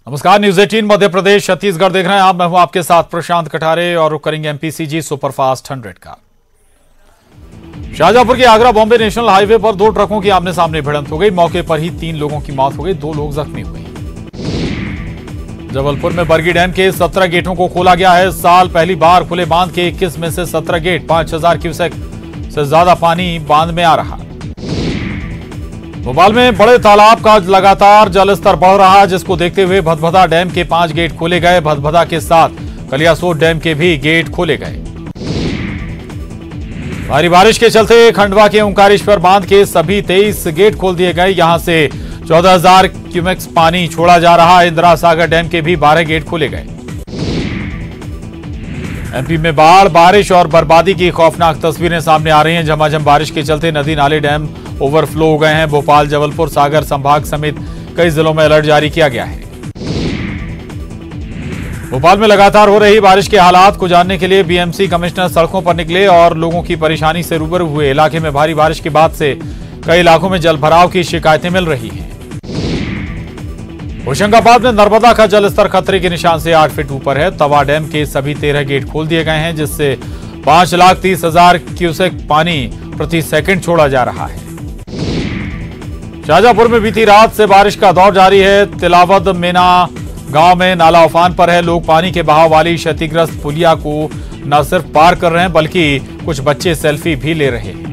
नमस्कार, न्यूज 18 मध्य प्रदेश छत्तीसगढ़ देख रहे हैं आप। मैं हूं आपके साथ प्रशांत कठारे और रुक करेंगे एमपीसीजी सुपरफास्ट 100 का। शाहजहांपुर के आगरा बॉम्बे नेशनल हाईवे पर दो ट्रकों की आमने सामने भिड़ंत हो गई। मौके पर ही 3 लोगों की मौत हो गई, 2 लोग जख्मी हुए। जबलपुर में बरगी डैम के 17 गेटों को खोला गया है। साल पहली बार खुले बांध के 21 में से 17 गेट, 5000 क्यूसेक से ज्यादा पानी बांध में आ रहा। भोपाल में बड़े तालाब का लगातार जलस्तर बढ़ रहा है, जिसको देखते हुए भदभदा डैम के 5 गेट खोले गए। भदभदा के साथ कलियासोत डैम के भी गेट खोले गए। भारी बारिश के चलते खंडवा के ओंकारेश्वर बांध के सभी 23 गेट खोल दिए गए। यहां से 14,000 क्यूमेक्स पानी छोड़ा जा रहा है। इंदिरा सागर डैम के भी 12 गेट खोले गए। एमपी में बाढ़, बारिश और बर्बादी की खौफनाक तस्वीरें सामने आ रही हैं। झमाझम बारिश के चलते नदी नाले डैम ओवरफ्लो हो गए हैं। भोपाल, जबलपुर, सागर संभाग समेत कई जिलों में अलर्ट जारी किया गया है। भोपाल में लगातार हो रही बारिश के हालात को जानने के लिए बीएमसी कमिश्नर सड़कों पर निकले और लोगों की परेशानी से रूबरू हुए। इलाके में भारी बारिश के बाद से कई इलाकों में जलभराव की शिकायतें मिल रही हैं। होशंगाबाद में नर्मदा का जलस्तर खतरे के निशान से 8 फीट ऊपर है। तवा डैम के सभी 13 गेट खोल दिए गए हैं, जिससे 5,30,000 क्यूसेक पानी प्रति सेकंड छोड़ा जा रहा है। शाहजहांपुर में बीती रात से बारिश का दौर जारी है। तिलावद मेना गांव में नाला उफान पर है। लोग पानी के बहाव वाली क्षतिग्रस्त पुलिया को न सिर्फ पार कर रहे हैं, बल्कि कुछ बच्चे सेल्फी भी ले रहे हैं।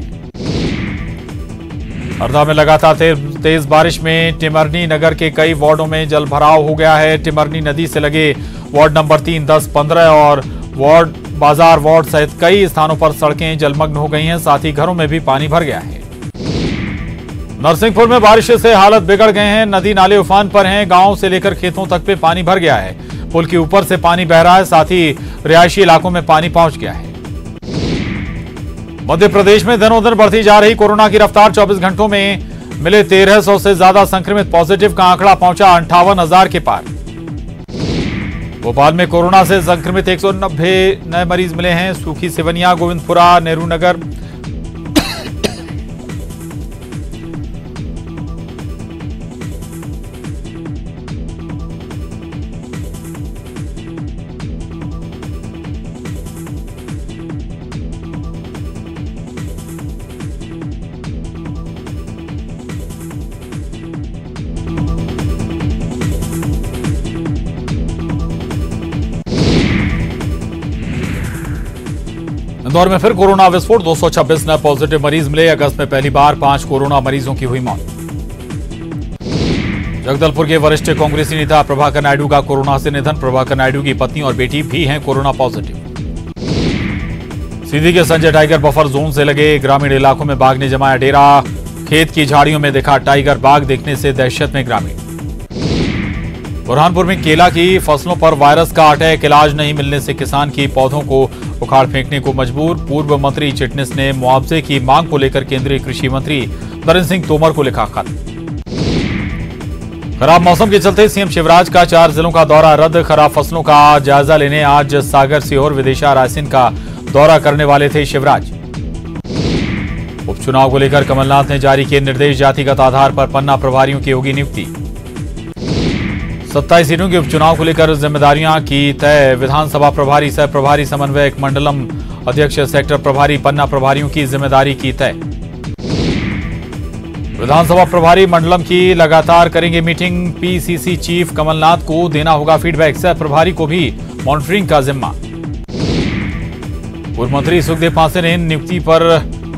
हरदा में लगातार तेज बारिश में टिमरनी नगर के कई वार्डों में जलभराव हो गया है। टिमरनी नदी से लगे वार्ड नंबर 3, 10, 15 और वार्ड बाजार वार्ड सहित कई स्थानों पर सड़कें जलमग्न हो गई हैं। साथ ही घरों में भी पानी भर गया है। नरसिंहपुर में बारिश से हालत बिगड़ गए हैं। नदी नाले उफान पर हैं। गांव से लेकर खेतों तक पे पानी भर गया है। पुल के ऊपर से पानी बह रहा है, साथ ही रिहायशी इलाकों में पानी पहुंच गया है। मध्य प्रदेश में दिनों दिन बढ़ती जा रही कोरोना की रफ्तार। 24 घंटों में मिले 1300 से ज्यादा संक्रमित। पॉजिटिव का आंकड़ा पहुंचा 58,000 के पार। भोपाल में कोरोना से संक्रमित 190 नए मरीज मिले हैं। सूखी, सिवनिया, गोविंदपुरा, नेहरू नगर, इंदौर में फिर कोरोना विस्फोट। 226 नए पॉजिटिव मरीज मिले। अगस्त में पहली बार 5 कोरोना मरीजों की हुई मौत। जगदलपुर के वरिष्ठ कांग्रेसी नेता प्रभाकर नायडू का कोरोना से निधन। प्रभाकर नायडू की पत्नी और बेटी भी हैं कोरोना पॉजिटिव। सीधी के संजय टाइगर बफर जोन से लगे ग्रामीण इलाकों में बाघ ने जमाया डेरा। खेत की झाड़ियों में देखा टाइगर। बाघ देखने से दहशत में ग्रामीण। बुरहानपुर में केला की फसलों पर वायरस का अटैक। इलाज नहीं मिलने से किसान की पौधों को उखाड़ फेंकने को मजबूर। पूर्व मंत्री चिटनिस ने मुआवजे की मांग को लेकर केंद्रीय कृषि मंत्री नरेंद्र सिंह तोमर को लिखा खत। खराब मौसम के चलते सीएम शिवराज का 4 जिलों का दौरा रद्द। खराब फसलों का जायजा लेने आज सागर, सीहोर, विदिशा, रायसेन का दौरा करने वाले थे शिवराज। उपचुनाव को लेकर कमलनाथ ने जारी किए निर्देश। जातिगत आधार पर पन्ना प्रभारियों की होगी नियुक्ति। 27 सीटों के उपचुनाव को लेकर जिम्मेदारियां की तय। विधानसभा प्रभारी, सह प्रभारी, समन्वयक, मंडलम अध्यक्ष, सेक्टर प्रभारी, पन्ना प्रभारियों की जिम्मेदारी की तय। विधानसभा प्रभारी मंडलम की लगातार करेंगे मीटिंग। पीसीसी चीफ कमलनाथ को देना होगा फीडबैक। सह प्रभारी को भी मॉनिटरिंग का जिम्मा। पूर्व मंत्री सुखदेव पांसे ने नियुक्ति पर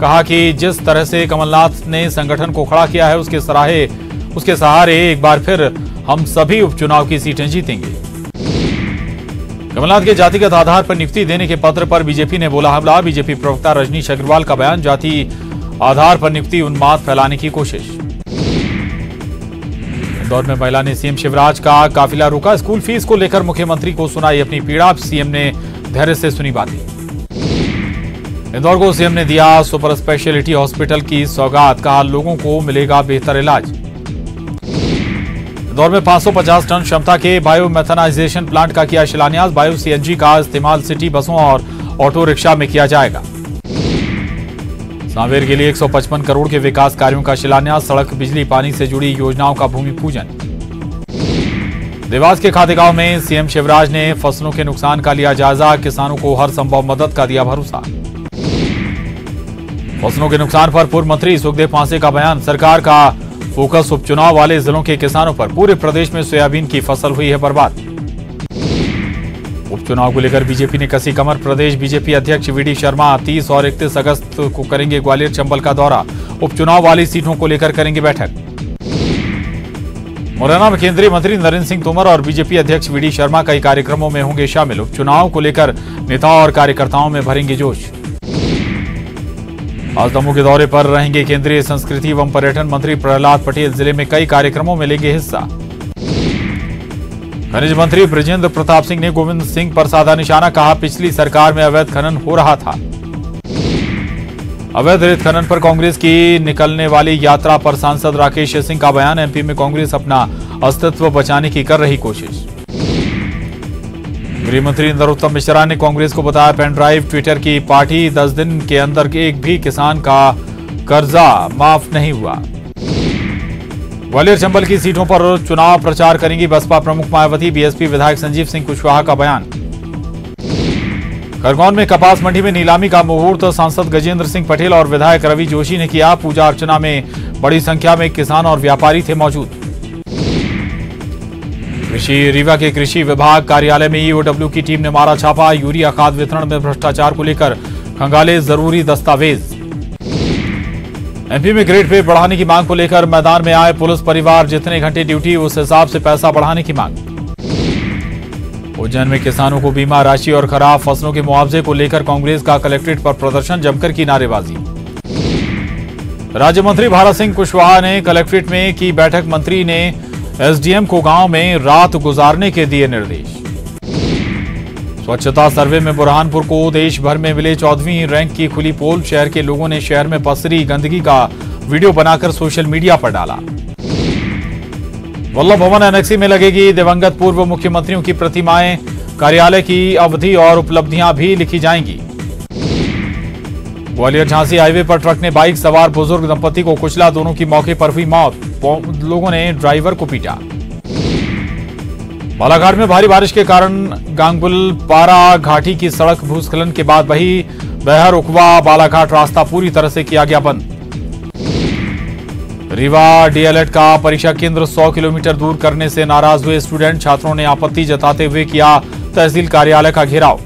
कहा कि जिस तरह से कमलनाथ ने संगठन को खड़ा किया है, उसके सहारे एक बार फिर हम सभी उपचुनाव की सीटें जीतेंगे। कमलनाथ के जातिगत आधार पर नियुक्ति देने के पत्र पर बीजेपी ने बोला हमला। बीजेपी प्रवक्ता रजनीश अग्रवाल का बयान। जाति आधार पर नियुक्ति उन्माद फैलाने की कोशिश। इंदौर में महिला ने सीएम शिवराज का काफिला रोका। स्कूल फीस को लेकर मुख्यमंत्री को सुनाई अपनी पीड़ा। सीएम ने धैर्य से सुनी बातें। इंदौर को सीएम ने दिया सुपर स्पेशलिटी हॉस्पिटल की सौगात। कहा लोगों को मिलेगा बेहतर इलाज। इंदौर में 550 टन क्षमता के बायोमेथनाइजेशन प्लांट का किया शिलान्यास। बायो सीएनजी का इस्तेमाल सिटी बसों और ऑटो रिक्शा में किया जाएगा। सांवेर के लिए 155 करोड़ के विकास कार्यों का शिलान्यास। सड़क, बिजली, पानी से जुड़ी योजनाओं का भूमि पूजन। देवास के खातेगांव में सीएम शिवराज ने फसलों के नुकसान का लिया जायजा, किसानों को हर संभव मदद का दिया भरोसा। फसलों के नुकसान पर पूर्व मंत्री सुखदेव पांसे का बयान, सरकार का फोकस उपचुनाव वाले जिलों के किसानों पर, पूरे प्रदेश में सोयाबीन की फसल हुई है बर्बाद। उपचुनाव को लेकर बीजेपी ने कसी कमर, प्रदेश बीजेपी अध्यक्ष वीडी शर्मा 30 और 31 अगस्त को करेंगे ग्वालियर चंबल का दौरा, उपचुनाव वाली सीटों को लेकर करेंगे बैठक। मुरैना में केंद्रीय मंत्री नरेंद्र सिंह तोमर और बीजेपी अध्यक्ष वीडी शर्मा कई कार्यक्रमों में होंगे शामिल, उपचुनाव को लेकर नेताओं और कार्यकर्ताओं में भरेंगे जोश। आज दमोह के दौरे पर रहेंगे केंद्रीय संस्कृति एवं पर्यटन मंत्री प्रहलाद पटेल, जिले में कई कार्यक्रमों में लेंगे हिस्सा। खनिज मंत्री बृजेंद्र प्रताप सिंह ने गोविंद सिंह पर साधा निशाना, कहा पिछली सरकार में अवैध खनन हो रहा था। अवैध रेत खनन पर कांग्रेस की निकलने वाली यात्रा पर सांसद राकेश सिंह का बयान, एमपी में कांग्रेस अपना अस्तित्व बचाने की कर रही कोशिश। गृह मंत्री नरोत्तम मिश्रा ने कांग्रेस को बताया पेन ड्राइव, ट्विटर की पार्टी, 10 दिन के अंदर एक भी किसान का कर्जा माफ नहीं हुआ। ग्वालियर चंबल की सीटों पर चुनाव प्रचार करेंगी बसपा प्रमुख मायावती, बीएसपी विधायक संजीव सिंह कुशवाहा का बयान। खरगोन में कपास मंडी में नीलामी का मुहूर्त, सांसद गजेंद्र सिंह पटेल और विधायक रवि जोशी ने किया, पूजा अर्चना में बड़ी संख्या में किसान और व्यापारी थे मौजूद। रीवा के कृषि विभाग कार्यालय में ईओडब्ल्यू की टीम ने मारा छापा, यूरिया खाद वितरण में भ्रष्टाचार को लेकर खंगाले जरूरी दस्तावेज। एमपी में ग्रेड पे बढ़ाने की मांग को लेकर मैदान में आए पुलिस परिवार, जितने घंटे ड्यूटी उस हिसाब से पैसा बढ़ाने की मांग। उज्जैन में किसानों को बीमा राशि और खराब फसलों के मुआवजे को लेकर कांग्रेस का कलेक्ट्रेट पर प्रदर्शन, जमकर की नारेबाजी। राज्य मंत्री भारत सिंह कुशवाहा ने कलेक्ट्रेट में की बैठक, मंत्री ने एसडीएम को गांव में रात गुजारने के दिए निर्देश। स्वच्छता सर्वे में बुरहानपुर को देश भर में मिले 14वीं रैंक की खुली पोल, शहर के लोगों ने शहर में पसरी गंदगी का वीडियो बनाकर सोशल मीडिया पर डाला। वल्लभ भवन एनेक्सी में लगेगी दिवंगत पूर्व मुख्यमंत्रियों की प्रतिमाएं, कार्यालय की अवधि और उपलब्धियां भी लिखी जाएंगी। ग्वालियर झांसी हाईवे पर ट्रक ने बाइक सवार बुजुर्ग दंपति को कुचला, दोनों की मौके पर हुई मौत, लोगों ने ड्राइवर को पीटा। बालाघाट में भारी बारिश के कारण गांगुल पारा घाटी की सड़क भूस्खलन के बाद वही बहर उकवा बालाघाट रास्ता पूरी तरह से किया गया बंद। रीवा डीएलएड का परीक्षा केंद्र 100 किलोमीटर दूर करने से नाराज हुए स्टूडेंट, छात्रों ने आपत्ति जताते हुए किया तहसील कार्यालय का घेराव।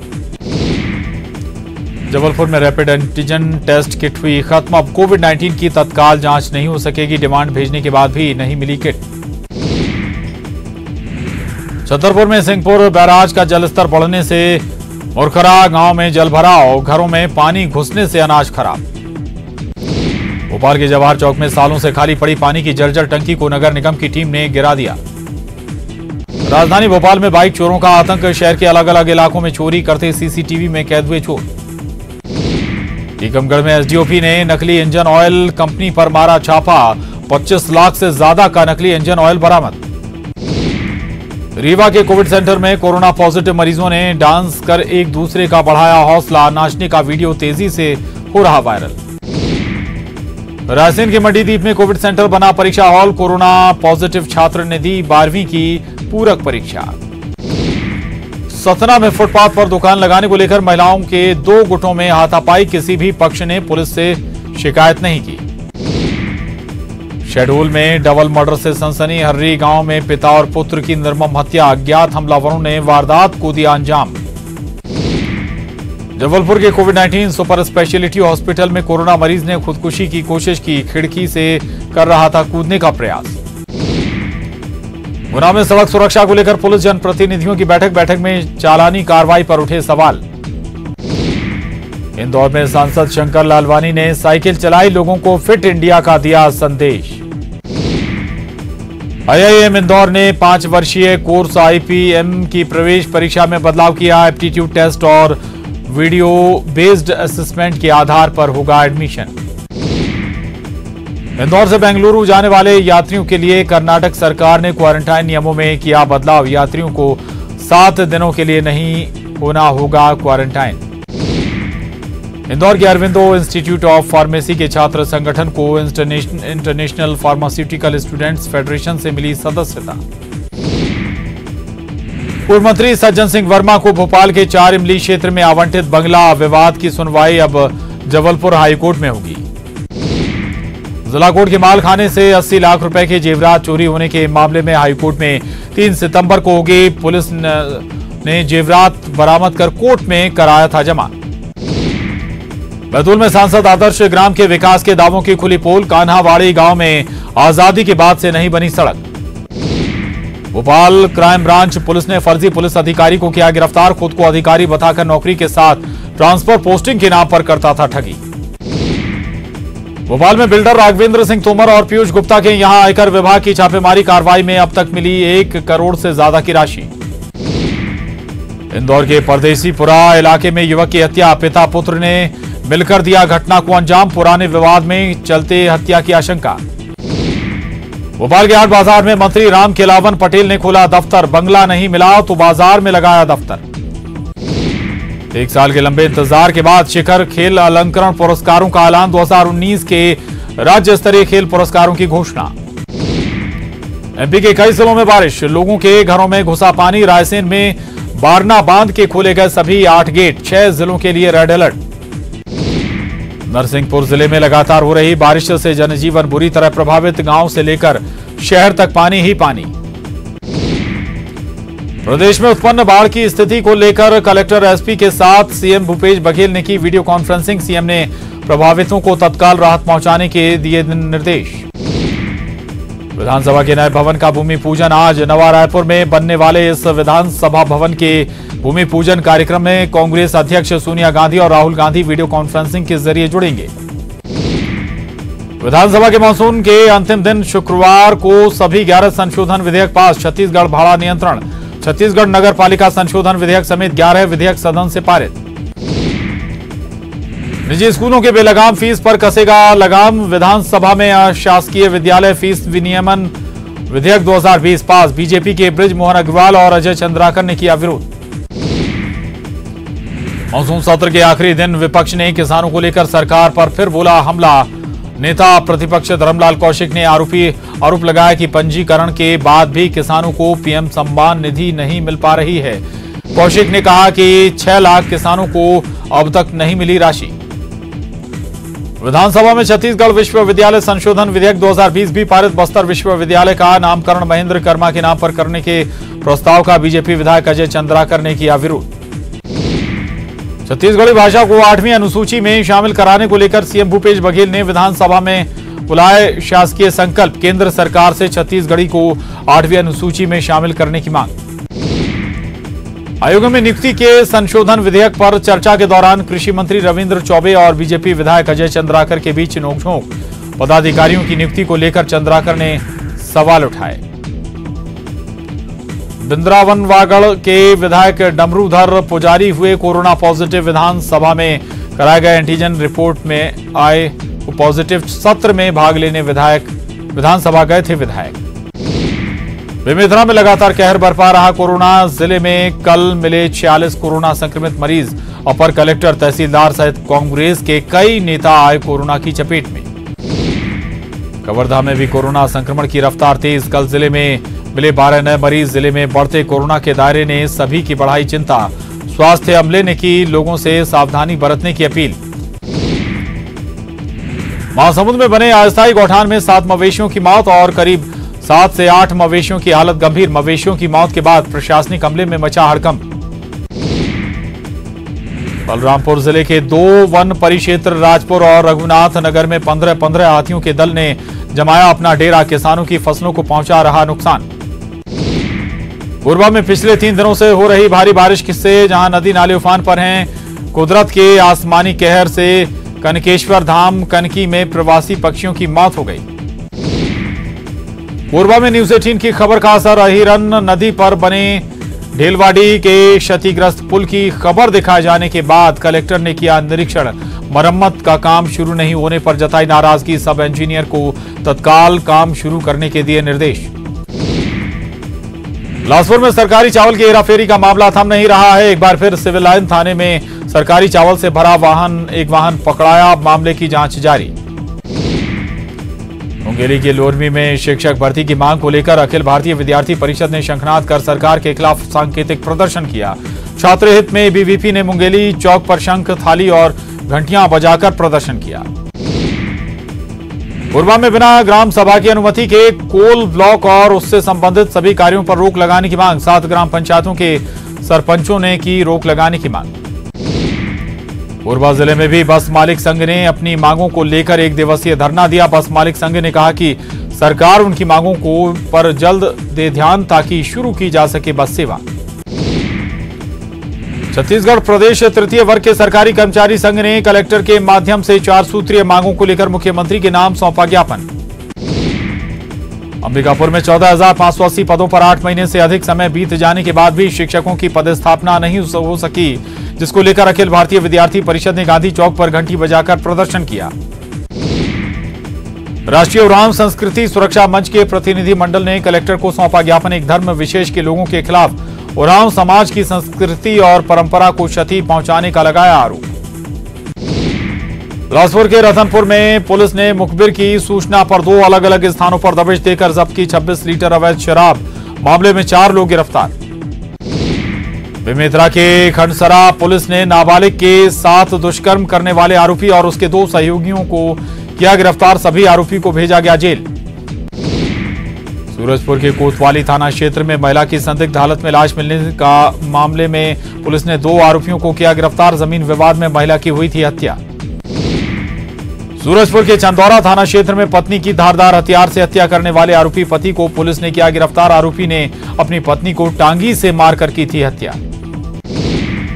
जबलपुर में रैपिड एंटीजन टेस्ट किट हुई खत्म, अब कोविड-19 की तत्काल जांच नहीं हो सकेगी, डिमांड भेजने के बाद भी नहीं मिली किट। छतरपुर में सिंहपुर बैराज का जलस्तर बढ़ने से मुरखरा गांव में जलभराव, घरों में पानी घुसने से अनाज खराब। भोपाल के जवाहर चौक में सालों से खाली पड़ी पानी की जर्जर टंकी को नगर निगम की टीम ने गिरा दिया। राजधानी भोपाल में बाइक चोरों का आतंक, शहर के अलग अलग इलाकों में चोरी करते सीसीटीवी में कैद हुए चोर। टीकमगढ़ में एसडीओपी ने नकली इंजन ऑयल कंपनी पर मारा छापा, 25 लाख से ज्यादा का नकली इंजन ऑयल बरामद। रीवा के कोविड सेंटर में कोरोना पॉजिटिव मरीजों ने डांस कर एक दूसरे का बढ़ाया हौसला, नाचने का वीडियो तेजी से हो रहा वायरल। रायसेन के मंडीदीप में कोविड सेंटर बना परीक्षा हॉल, कोरोना पॉजिटिव छात्र ने दी 12वीं की पूरक परीक्षा। सतना में फुटपाथ पर दुकान लगाने को लेकर महिलाओं के 2 गुटों में हाथापाई, किसी भी पक्ष ने पुलिस से शिकायत नहीं की। शहडोल में डबल मर्डर से सनसनी, हर्री गांव में पिता और पुत्र की निर्मम हत्या, अज्ञात हमलावरों ने वारदात को दिया अंजाम। जबलपुर के कोविड-19 सुपर स्पेशलिटी हॉस्पिटल में कोरोना मरीज ने खुदकुशी की कोशिश की, खिड़की से कर रहा था कूदने का प्रयास। गुना में सड़क सुरक्षा को लेकर पुलिस जनप्रतिनिधियों की बैठक में चालानी कार्रवाई पर उठे सवाल। इंदौर में सांसद शंकर लालवानी ने साइकिल चलाई, लोगों को फिट इंडिया का दिया संदेश। आईआईएम इंदौर ने 5 वर्षीय कोर्स आईपीएम की प्रवेश परीक्षा में बदलाव किया, एप्टीट्यूड टेस्ट और वीडियो बेस्ड असेसमेंट के आधार पर होगा एडमिशन। इंदौर से बेंगलुरु जाने वाले यात्रियों के लिए कर्नाटक सरकार ने क्वारंटाइन नियमों में किया बदलाव, यात्रियों को 7 दिनों के लिए नहीं होना होगा क्वारंटाइन। इंदौर के अरविंदो इंस्टीट्यूट ऑफ फार्मेसी के छात्र संगठन को इंटरनेशनल फार्मास्यूटिकल स्टूडेंट्स फेडरेशन से मिली सदस्यता। पूर्व मंत्री सज्जन सिंह वर्मा को भोपाल के 4 इमली क्षेत्र में आवंटित बंगला विवाद की सुनवाई अब जबलपुर हाईकोर्ट में होगी। जिला कोर्ट के मालखाने से 80 लाख रुपए के जेवरात चोरी होने के मामले में हाईकोर्ट में 3 सितंबर को होगी। पुलिस ने जेवरात बरामद कर कोर्ट में कराया था जमा। बैतूल में सांसद आदर्श ग्राम के विकास के दावों की खुली पोल। कान्हावाड़ी गांव में आजादी के बाद से नहीं बनी सड़क। भोपाल क्राइम ब्रांच पुलिस ने फर्जी पुलिस अधिकारी को किया गिरफ्तार। खुद को अधिकारी बताकर नौकरी के साथ ट्रांसफर पोस्टिंग के नाम पर करता था ठगी। भोपाल में बिल्डर राघवेंद्र सिंह तोमर और पीयूष गुप्ता के यहां आयकर विभाग की छापेमारी कार्रवाई में अब तक मिली 1 करोड़ से ज्यादा की राशि। इंदौर के परदेसीपुरा इलाके में युवक की हत्या। पिता पुत्र ने मिलकर दिया घटना को अंजाम। पुराने विवाद में चलते हत्या की आशंका। भोपाल के हाट बाजार में मंत्री राम केलावन पटेल ने खोला दफ्तर। बंगला नहीं मिला तो बाजार में लगाया दफ्तर। 1 साल के लंबे इंतजार के बाद शिखर खेल अलंकरण पुरस्कारों का ऐलान। 2019 के राज्य स्तरीय खेल पुरस्कारों की घोषणा। एमपी के कई जिलों में बारिश। लोगों के घरों में घुसा पानी। रायसेन में बारना बांध के खोले गए सभी 8 गेट। 6 जिलों के लिए रेड अलर्ट। नरसिंहपुर जिले में लगातार हो रही बारिश से जनजीवन बुरी तरह प्रभावित। गांव से लेकर शहर तक पानी ही पानी। प्रदेश में उत्पन्न बाढ़ की स्थिति को लेकर कलेक्टर एसपी के साथ सीएम भूपेश बघेल ने की वीडियो कॉन्फ्रेंसिंग। सीएम ने प्रभावितों को तत्काल राहत पहुंचाने के दिए निर्देश। विधानसभा के नए भवन का भूमि पूजन आज। नवा रायपुर में बनने वाले इस विधानसभा भवन के भूमि पूजन कार्यक्रम में कांग्रेस अध्यक्ष सोनिया गांधी और राहुल गांधी वीडियो कॉन्फ्रेंसिंग के जरिए जुड़ेंगे। विधानसभा के मानसून के अंतिम दिन शुक्रवार को सभी 11 संशोधन विधेयक पास। छत्तीसगढ़ भाड़ा नियंत्रण, छत्तीसगढ़ नगर पालिका संशोधन विधेयक समेत 11 विधेयक सदन से पारित। निजी स्कूलों के बेलगाम फीस पर कसेगा लगाम। विधानसभा में शासकीय विद्यालय फीस विनियमन विधेयक 2020 पास। बीजेपी के बृज मोहन अग्रवाल और अजय चंद्राकर ने किया विरोध। मानसून सत्र के आखिरी दिन विपक्ष ने किसानों को लेकर सरकार पर फिर बोला हमला। नेता प्रतिपक्ष धर्मलाल कौशिक ने आरोप लगाया कि पंजीकरण के बाद भी किसानों को पीएम सम्मान निधि नहीं मिल पा रही है। कौशिक ने कहा कि 6 लाख किसानों को अब तक नहीं मिली राशि। विधानसभा में छत्तीसगढ़ विश्वविद्यालय संशोधन विधेयक 2020 भी पारित। बस्तर विश्वविद्यालय का नामकरण महेंद्र कर्मा के नाम पर करने के प्रस्ताव का बीजेपी विधायक अजय चंद्राकर ने किया विरोध। छत्तीसगढ़ी भाषा को 8वीं अनुसूची में शामिल कराने को लेकर सीएम भूपेश बघेल ने विधानसभा में बुलाए शासकीय संकल्प। केंद्र सरकार से छत्तीसगढ़ी को 8वीं अनुसूची में शामिल करने की मांग। आयोग में नियुक्ति के संशोधन विधेयक पर चर्चा के दौरान कृषि मंत्री रविंद्र चौबे और बीजेपी विधायक अजय चंद्राकर के बीच नोकझोंक। पदाधिकारियों की नियुक्ति को लेकर चंद्राकर ने सवाल उठाए। बिंद्रावनवागढ़ के विधायक डमरूधर पुजारी हुए कोरोना पॉजिटिव। विधानसभा में कराए गए एंटीजन रिपोर्ट में आए पॉजिटिव। सत्र में भाग लेने विधानसभा गए थे विधायक। बेमेतरा में लगातार कहर बरपा रहा कोरोना। जिले में कल मिले 46 कोरोना संक्रमित मरीज। अपर कलेक्टर, तहसीलदार सहित कांग्रेस के कई नेता आए कोरोना की चपेट में। कवर्धा में भी कोरोना संक्रमण की रफ्तार तेज। कल जिले में मिले 12 नए मरीज। जिले में बढ़ते कोरोना के दायरे ने सभी की बढ़ाई चिंता। स्वास्थ्य अमले ने की लोगों से सावधानी बरतने की अपील। महासमुंद में बने अस्थायी गौठान में 7 मवेशियों की मौत और करीब 7 से 8 मवेशियों की हालत गंभीर। मवेशियों की मौत के बाद प्रशासनिक अमले में मचा हड़कंप। बलरामपुर जिले के 2 वन परिक्षेत्र राजपुर और रघुनाथ नगर में 15 हाथियों के दल ने जमाया अपना डेरा। किसानों की फसलों को पहुंचा रहा नुकसान। कोरबा में पिछले 3 दिनों से हो रही भारी बारिश से जहां नदी नाले उफान पर हैं। कुदरत के आसमानी कहर से कनकेश्वर धाम कनकी में प्रवासी पक्षियों की मौत हो गई। कोरबा में न्यूज 18 की खबर का असर। अहिरन नदी पर बने ढेलवाड़ी के क्षतिग्रस्त पुल की खबर दिखाए जाने के बाद कलेक्टर ने किया निरीक्षण। मरम्मत का काम शुरू नहीं होने पर जताई नाराजगी। सब इंजीनियर को तत्काल काम शुरू करने के दिए निर्देश। बिलासपुर में सरकारी चावल की हेराफेरी का मामला थम नहीं रहा है। एक बार फिर सिविल लाइन थाने में सरकारी चावल से भरा एक वाहन पकड़ाया। मामले की जांच जारी। मुंगेली के लोरमी में शिक्षक भर्ती की मांग को लेकर अखिल भारतीय विद्यार्थी परिषद ने शंखनाद कर सरकार के खिलाफ सांकेतिक प्रदर्शन किया। छात्र हित में बीवीपी ने मुंगेली चौक पर शंख, थाली और घंटियां बजाकर प्रदर्शन किया। कोरबा में बिना ग्राम सभा की अनुमति के कोल ब्लॉक और उससे संबंधित सभी कार्यों पर रोक लगाने की मांग। 7 ग्राम पंचायतों के सरपंचों ने की रोक लगाने की मांग। कोरबा जिले में भी बस मालिक संघ ने अपनी मांगों को लेकर 1 दिवसीय धरना दिया। बस मालिक संघ ने कहा कि सरकार उनकी मांगों को पर जल्द दे ध्यान ताकि शुरू की जा सके बस सेवा। छत्तीसगढ़ प्रदेश तृतीय वर्ग के सरकारी कर्मचारी संघ ने कलेक्टर के माध्यम से 4 सूत्रीय मांगों को लेकर मुख्यमंत्री के नाम सौंपा ज्ञापन। अंबिकापुर में 14,580 पदों पर 8 महीने से अधिक समय बीत जाने के बाद भी शिक्षकों की पदस्थापना नहीं हो सकी, जिसको लेकर अखिल भारतीय विद्यार्थी परिषद ने गांधी चौक पर घंटी बजाकर प्रदर्शन किया। राष्ट्रीय उरांव संस्कृति सुरक्षा मंच के प्रतिनिधि मंडल ने कलेक्टर को सौंपा ज्ञापन। एक धर्म विशेष के लोगों के खिलाफ उरांव समाज की संस्कृति और परंपरा को क्षति पहुंचाने का लगाया आरोप। बिलासपुर के रतनपुर में पुलिस ने मुखबिर की सूचना पर 2 अलग अलग स्थानों पर दबिश देकर जब्त की 26 लीटर अवैध शराब। मामले में 4 लोग गिरफ्तार। बेमेतरा के खंडसरा पुलिस ने नाबालिग के साथ दुष्कर्म करने वाले आरोपी और उसके 2 सहयोगियों को किया गिरफ्तार। सभी आरोपी को भेजा गया जेल। सूरजपुर के कोतवाली थाना क्षेत्र में महिला की संदिग्ध हालत में लाश मिलने का मामले में पुलिस ने 2 आरोपियों को किया गिरफ्तार। जमीन विवाद में महिला की हुई थी हत्या। सूरजपुर के चंदौरा थाना क्षेत्र में पत्नी की धारदार हथियार से हत्या करने वाले आरोपी पति को पुलिस ने किया गिरफ्तार। आरोपी ने अपनी पत्नी को टांगी से मारकर की थी हत्या।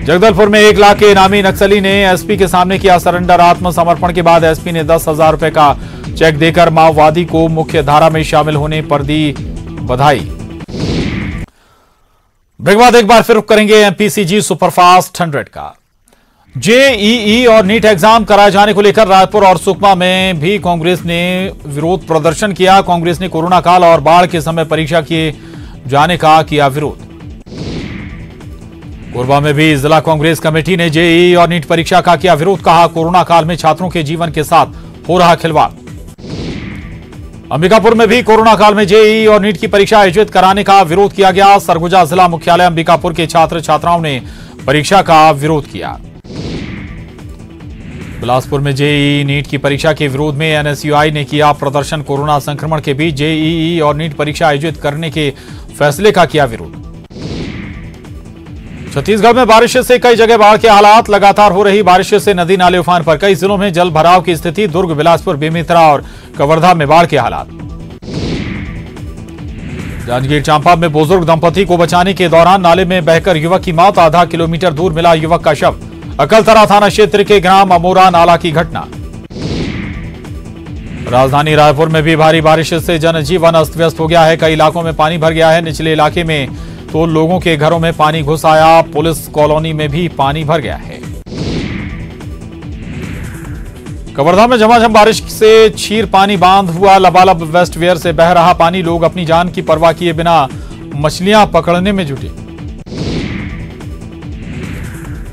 जगदलपुर में 1 लाख के इनामी नक्सली ने एसपी के सामने किया सरेंडर। आत्मसमर्पण के बाद एसपी ने 10,000 रुपए का चेक देकर माओवादी को मुख्य धारा में शामिल होने पर दी बधाई। ब्रेक बाद एक बार फिर रुक करेंगे एमपीसीजी सुपरफास्ट 100 का। जेईई और नीट एग्जाम कराए जाने को लेकर रायपुर और सुकमा में भी कांग्रेस ने विरोध प्रदर्शन किया। कांग्रेस ने कोरोना काल और बाढ़ के समय परीक्षा किए जाने का किया विरोध। कोरबा में भी जिला कांग्रेस कमेटी ने जेईई और नीट परीक्षा का किया विरोध। कहा कोरोना काल में छात्रों के जीवन के साथ हो रहा खिलवाड़। अंबिकापुर में भी कोरोना काल में जेईई और नीट की परीक्षा आयोजित कराने का विरोध किया गया। सरगुजा जिला मुख्यालय अंबिकापुर के छात्र छात्राओं ने परीक्षा का विरोध किया। बिलासपुर में जेईई नीट की परीक्षा के विरोध में एनएसयूआई ने किया प्रदर्शन। कोरोना संक्रमण के बीच जेईई और नीट परीक्षा आयोजित करने के फैसले का किया विरोध। छत्तीसगढ़ में बारिश से कई जगह बाढ़ के हालात। लगातार हो रही बारिश से नदी नाले उफान पर। कई जिलों में जल भराव की स्थिति। दुर्ग, बिलासपुर, बेमेतरा और कवर्धा में बाढ़ के हालात। जांजगीर चांपा में बुजुर्ग दंपति को बचाने के दौरान नाले में बहकर युवक की मौत। आधा किलोमीटर दूर मिला युवक का शव। अकलतरा थाना क्षेत्र के ग्राम अमोरा नाला की घटना। राजधानी रायपुर में भी भारी बारिश से जनजीवन अस्त व्यस्त हो गया है। कई इलाकों में पानी भर गया है। निचले इलाके में तो लोगों के घरों में पानी घुस आया। पुलिस कॉलोनी में भी पानी भर गया है। कवर्धा में झमाझम बारिश से छीर पानी बांध हुआ लबालब। वेस्ट वेयर से बह रहा पानी। लोग अपनी जान की परवाह किए बिना मछलियां पकड़ने में जुटे।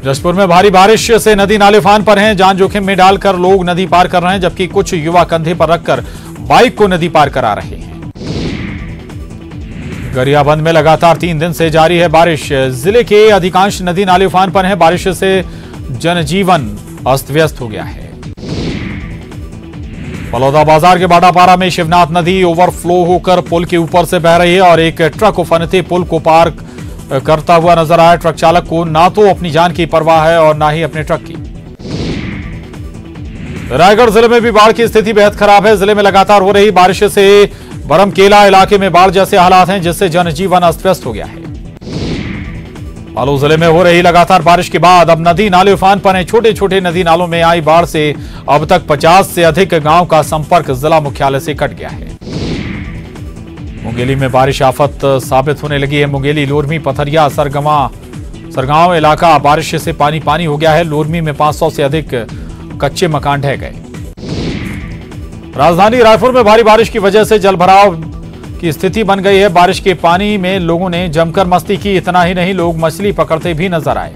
जशपुर में भारी बारिश से नदी नाले उफान पर हैं। जान जोखिम में डालकर लोग नदी पार कर रहे हैं, जबकि कुछ युवा कंधे पर रखकर बाइक को नदी पार करा रहे हैं। गरियाबंद में लगातार 3 दिन से जारी है बारिश। जिले के अधिकांश नदी नाले उफान पर हैं। बारिश से जनजीवन अस्त व्यस्त हो गया है। बलौदा बाजार के बाडापारा में शिवनाथ नदी ओवरफ्लो होकर पुल के ऊपर से बह रही है और एक ट्रक उफनते पुल को पार करता हुआ नजर आया। ट्रक चालक को ना तो अपनी जान की परवाह है और ना ही अपने ट्रक की। रायगढ़ जिले में भी बाढ़ की स्थिति बेहद खराब है। जिले में लगातार हो रही बारिश से बरमकेला इलाके में बाढ़ जैसे हालात हैं, जिससे जनजीवन अस्त व्यस्त हो गया है। बालोद जिले में हो रही लगातार बारिश के बाद अब नदी नाले उफान पर हैं। छोटे छोटे नदी नालों में आई बाढ़ से अब तक 50 से अधिक गांव का संपर्क जिला मुख्यालय से कट गया है। मुंगेली में बारिश आफत साबित होने लगी है। मुंगेली, लोरमी, पथरिया, सरगांव इलाका बारिश से पानी पानी हो गया है। लोरमी में 500 से अधिक कच्चे मकान ढह गए। राजधानी रायपुर में भारी बारिश की वजह से जलभराव की स्थिति बन गई है। बारिश के पानी में लोगों ने जमकर मस्ती की। इतना ही नहीं, लोग मछली पकड़ते भी नजर आए।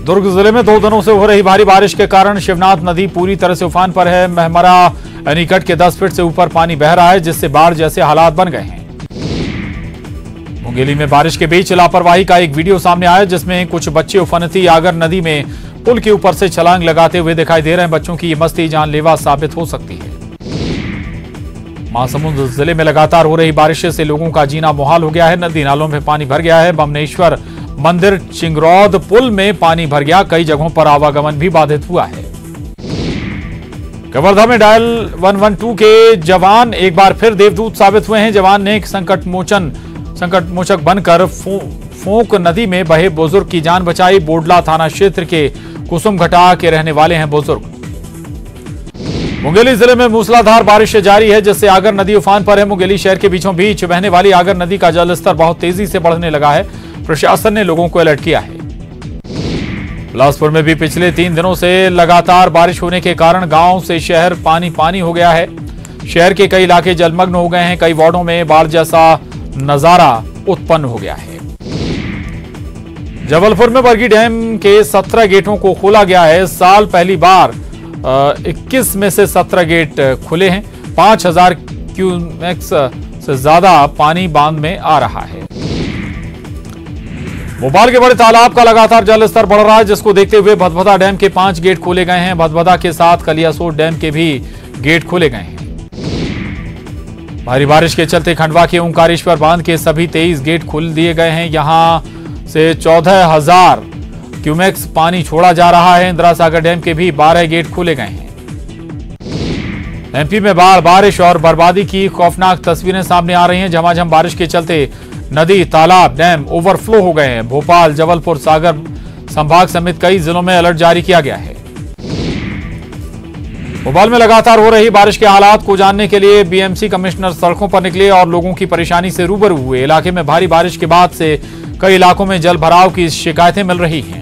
दुर्ग जिले में 2 दिनों से हो रही भारी बारिश के कारण शिवनाथ नदी पूरी तरह से उफान पर है। महमरा एनीकट के 10 फीट से ऊपर पानी बह रहा है, जिससे बाढ़ जैसे हालात बन गए हैं। मुंगेली में बारिश के बीच लापरवाही का एक वीडियो सामने आया, जिसमें कुछ बच्चे उफनती आगर नदी में पुल के ऊपर से छलांग लगाते हुए दिखाई दे रहे हैं। बच्चों की ये मस्ती जानलेवा साबित हो सकती है। महासमुंद जिले में लगातार हो रही बारिश से लोगों का जीना मुहाल हो गया है। नदी नालों में पानी भर गया है। बमनेश्वर मंदिर चिंगरौद पुल में पानी भर गया। कई जगहों पर आवागमन भी बाधित हुआ है। कवर्धा में डायल 112 के जवान एक बार फिर देवदूत साबित हुए हैं। जवान ने एक संकटमोचक बनकर फोंक नदी में बहे बुजुर्ग की जान बचाई। बोडला थाना क्षेत्र के कुसुमघटा के रहने वाले हैं बुजुर्ग। मुंगेली जिले में मूसलाधार बारिश जारी है, जिससे आगर नदी उफान पर है। मुंगेली शहर के बीचों बीच बहने वाली आगर नदी का जलस्तर बहुत तेजी से बढ़ने लगा है। प्रशासन ने लोगों को अलर्ट किया है। बिलासपुर में भी पिछले 3 दिनों से लगातार बारिश होने के कारण गांव से शहर पानी पानी हो गया है। शहर के कई इलाके जलमग्न हो गए हैं। कई वार्डों में बाढ़ जैसा नजारा उत्पन्न हो गया है। जबलपुर में बरगी डैम के 17 गेटों को खोला गया है। साल पहली बार 21 में से 17 गेट खुले हैं। 5000 क्यूमेक्स से ज्यादा पानी बांध में आ रहा है। भोपाल के बड़े तालाब का लगातार जलस्तर बढ़ रहा है, जिसको देखते हुए भदभदा डैम के 5 गेट खोले गए हैं। भदभदा के साथ कलियासोट डैम के भी गेट खोले गए हैं। भारी बारिश के चलते खंडवा के ओंकारेश्वर बांध के सभी 23 गेट खोल दिए गए हैं। यहां से 14,000 क्यूमेक्स पानी छोड़ा जा रहा है। इंदिरा सागर डैम के भी 12 गेट खोले गए हैं। एमपी में बाढ़, बारिश और बर्बादी की खौफनाक तस्वीरें सामने आ रही हैं। झमाझम बारिश के चलते नदी, तालाब, डैम ओवरफ्लो हो गए हैं। भोपाल, जबलपुर, सागर संभाग समेत कई जिलों में अलर्ट जारी किया गया है। भोपाल में लगातार हो रही बारिश के हालात को जानने के लिए बीएमसी कमिश्नर सड़कों पर निकले और लोगों की परेशानी से रूबरू हुए। इलाके में भारी बारिश के बाद से कई इलाकों में जल भराव की शिकायतें मिल रही हैं।